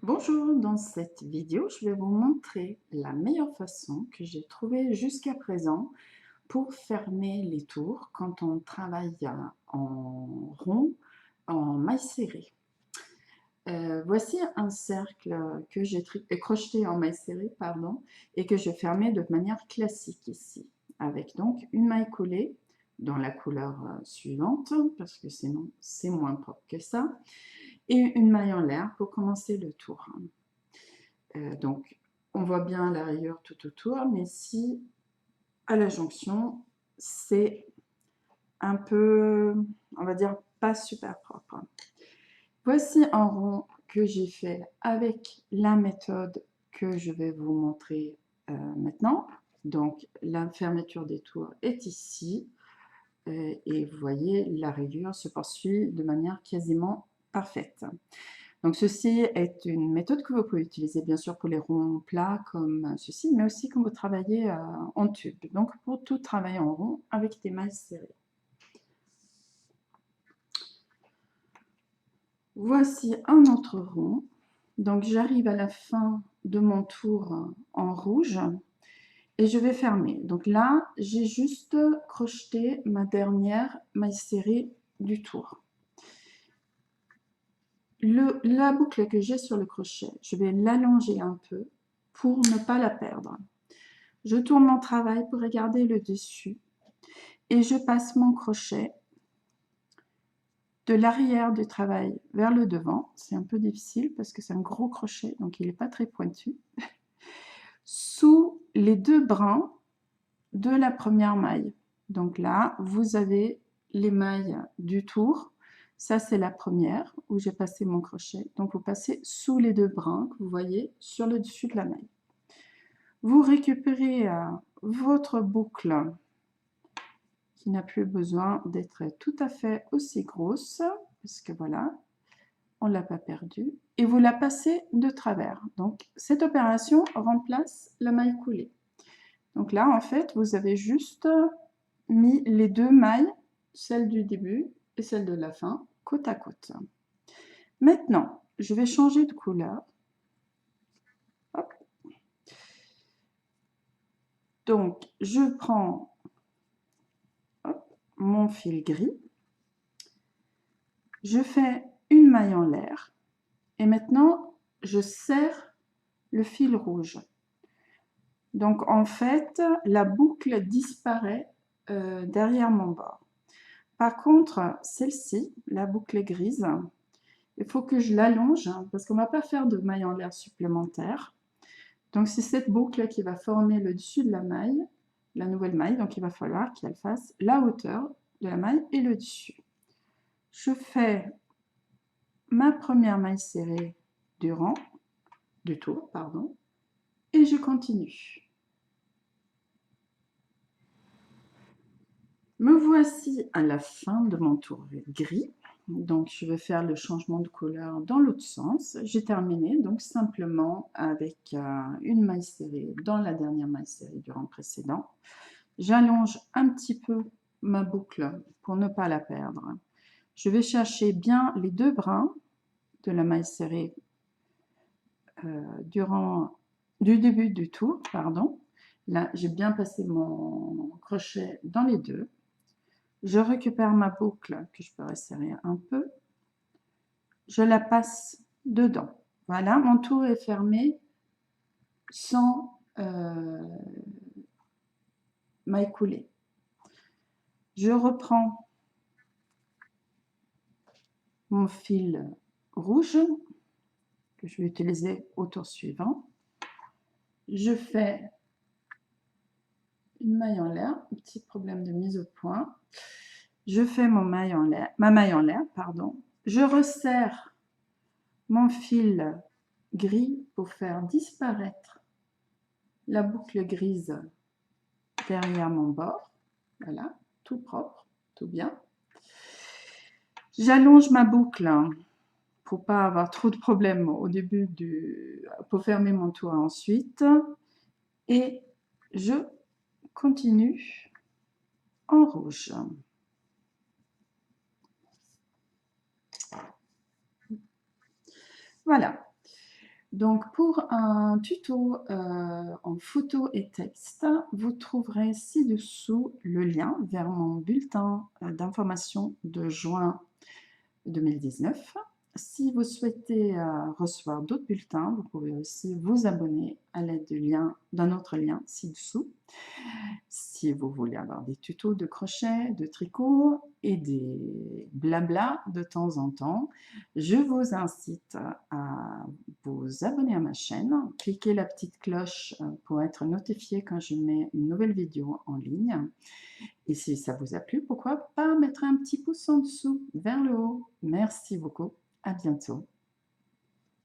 Bonjour, dans cette vidéo, je vais vous montrer la meilleure façon que j'ai trouvée jusqu'à présent pour fermer les tours quand on travaille en rond, en maille serrée. Voici un cercle que j'ai crocheté en maille serrée, pardon, et que je fermais de manière classique ici, avec donc une maille coulée dans la couleur suivante, parce que sinon c'est moins propre que ça, et une maille en l'air pour commencer le tour. Donc, on voit bien la rayure tout autour, mais ici, à la jonction, c'est un peu, on va dire, pas super propre. Voici un rond que j'ai fait avec la méthode que je vais vous montrer maintenant. Donc, la fermeture des tours est ici. Et vous voyez, la rayure se poursuit de manière quasiment parfaite. Donc ceci est une méthode que vous pouvez utiliser bien sûr pour les ronds plats comme ceci, mais aussi quand vous travaillez en tube. Donc pour tout travailler en rond avec des mailles serrées. Voici un autre rond. Donc j'arrive à la fin de mon tour en rouge et je vais fermer. Donc là, j'ai juste crocheté ma dernière maille serrée du tour. La boucle que j'ai sur le crochet, je vais l'allonger un peu pour ne pas la perdre. Je tourne mon travail pour regarder le dessus et je passe mon crochet de l'arrière du travail vers le devant. C'est un peu difficile parce que c'est un gros crochet, donc il n'est pas très pointu. Sous les deux brins de la première maille. Donc là, vous avez les mailles du tour. Ça, c'est la première où j'ai passé mon crochet. Donc, vous passez sous les deux brins que vous voyez sur le dessus de la maille. Vous récupérez votre boucle qui n'a plus besoin d'être tout à fait aussi grosse, parce que voilà, on ne l'a pas perdue, et vous la passez de travers. Donc, cette opération remplace la maille coulée. Donc là, en fait, vous avez juste mis les deux mailles, celle du début et celle de la fin, côte à côte. Maintenant, je vais changer de couleur. Hop. Donc, je prends mon fil gris, je fais une maille en l'air, et maintenant, je serre le fil rouge. Donc, en fait, la boucle disparaît derrière mon bord. Par contre, celle-ci, la boucle grise, il faut que je l'allonge parce qu'on ne va pas faire de maille en l'air supplémentaire. Donc, c'est cette boucle qui va former le dessus de la maille, la nouvelle maille. Donc, il va falloir qu'elle fasse la hauteur de la maille et le dessus. Je fais ma première maille serrée du tour, pardon, et je continue. Me voici à la fin de mon tour gris. Donc, je vais faire le changement de couleur dans l'autre sens. J'ai terminé donc simplement avec une maille serrée dans la dernière maille serrée du rang précédent. J'allonge un petit peu ma boucle pour ne pas la perdre. Je vais chercher bien les deux brins de la maille serrée du début du tour, pardon. Là, j'ai bien passé mon crochet dans les deux. Je récupère ma boucle que je peux resserrer un peu. Je la passe dedans. Voilà, mon tour est fermé sans maille coulée. Je reprends mon fil rouge que je vais utiliser au tour suivant. Je fais une maille en l'air, un petit problème de mise au point. Je fais ma maille en l'air, pardon. Je resserre mon fil gris pour faire disparaître la boucle grise derrière mon bord. Voilà, tout propre, tout bien. J'allonge ma boucle pour pas avoir trop de problèmes au début pour fermer mon tour ensuite. Et je continue en rouge. Voilà. Donc pour un tuto, en photo et texte, vous trouverez ci-dessous le lien vers mon bulletin, d'information de juin 2019. Si vous souhaitez, recevoir d'autres bulletins, vous pouvez aussi vous abonner à l'aide d'un autre lien ci-dessous. Si vous voulez avoir des tutos de crochet, de tricot et des blabla de temps en temps, je vous incite à vous abonner à ma chaîne, cliquez la petite cloche pour être notifié quand je mets une nouvelle vidéo en ligne. Et si ça vous a plu, pourquoi pas mettre un petit pouce en dessous vers le haut. Merci beaucoup, à bientôt.